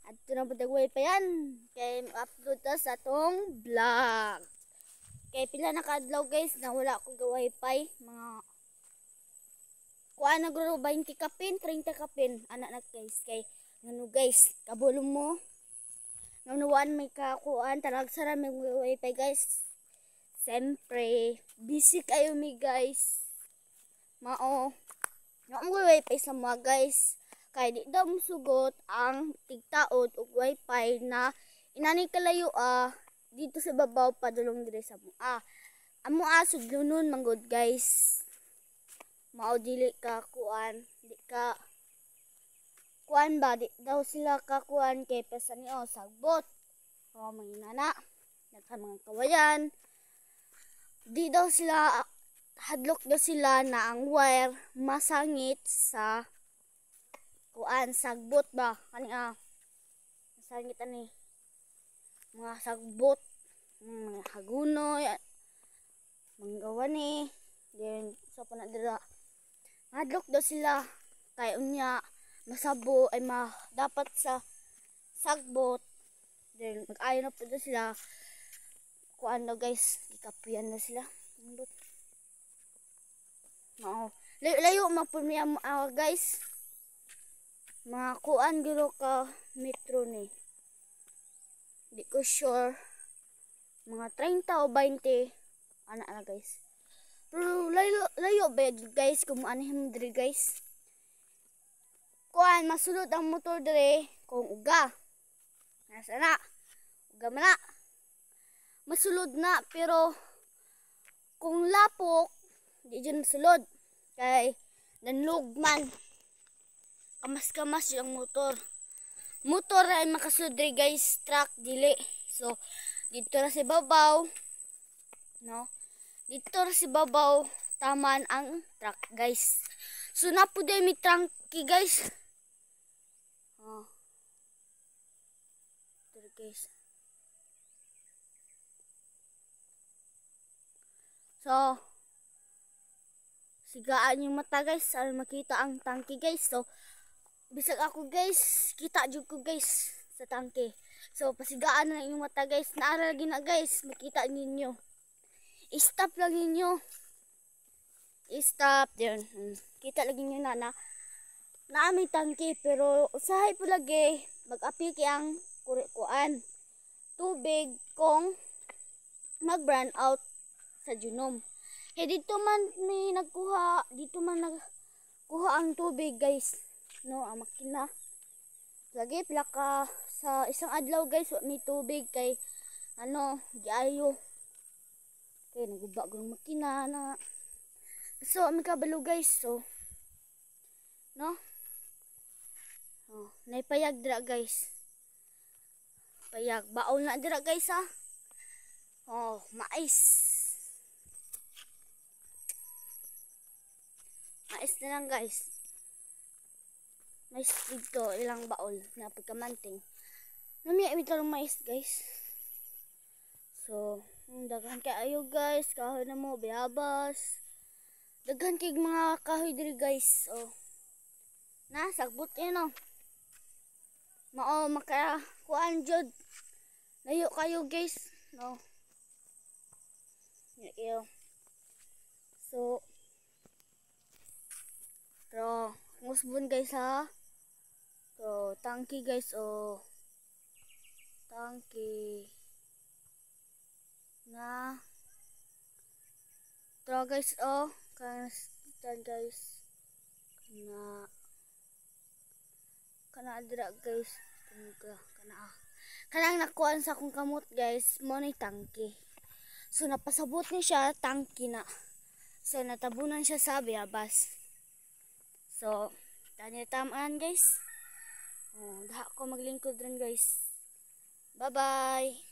Adto na budag wifi yan. Kay upload ta sa atong vlog. Kay pila na kaadlaw guys na wala ko ga wifi. Mga kuha na guro 20 kapin, 30 kapin. Anak na guys. Kay ngano guys, kabulong mo. Nganuan may kakuan talag sara may wifi guys. Siyempre, busy kayo mi guys. Mao. Nga wifi sa mga guys. Kay di daw musugot ang tigtaod og wifi na inani kalayo dito sa babaw padulong dire sa mo. Amo sudlunon manggod guys. Mao dili ka kuan, di ka kuan ba di daw sila ka kuan kay pesan ni sagbot. O manginana, nagka mga kawayan. Di daw sila hadlok daw sila na ang wire masangit sa kuan sagbot ba kani masangit ani mga sagbot mga hagunoy manggawan ni then so pa na dira hadlok daw sila kay unya masabo ay dapat sa sagbot then mag-ayo na po daw sila kuan daw guys ikapuyan na sila mao layo mapun niya guys. Mga kuan giro ka metro ni. Di ko sure. Mga 30 o 20 ana na guys. Pero layo ba guys kung anihim diri guys. Kuan masulod ang motor diri kung uga. Nasa na. Uga man na. Masulod na pero kung lapok di dyan masulod. Kay nanlugman. Kamas-kamas yung motor. Motor ay makasulod diri guys, truck dili. So dito ra si babaw. No? Dito ra si babaw taman ang truck guys. So napuday mi trangki guys. Diri guys. So sigaan yung mata guys para makita ang tangki guys. So bisag ako guys, kita jud ko guys sa tangke. So pasigaan na yung mata guys, naara lagi na guys, makita ninyo. I-stop lang ninyo. I-stop yun. Kita lagi nyo na may tangke pero usahay po lagi mag-api kayang kuan tubig kung mag-burn out sa junom. Dito man may nagkuha, dito man nagkuha ang tubig guys. No, ang makina. Lagi pila ka sa isang adlaw guys, may tubig kay giayo. Kay naguba gong makina na. So, may kabalo guys, so no? Naipayag dira guys. Payag baon na dira guys mais. Mais na lang guys. Mais dito, ilang baol na pagkamanting. Namiya imitang mais guys. So, daghan kayo guys. Kahoy na mo, bayabas. Daghan kay mga kahoy diri guys. So, sagbot yun Mao, kuan jud. Layo kayo guys. No. Layo. So, pero, musbon guys So, tangki guys tangki na pero guys kanastitan guys kana dira guys kanang nakuan sa akong kamot guys mo ni tangki. So napasabot ni siya tangki na. So natabunan siya sa bayabas. So tanya tamaan guys. Daha ko maglingkod rin guys. Bye bye.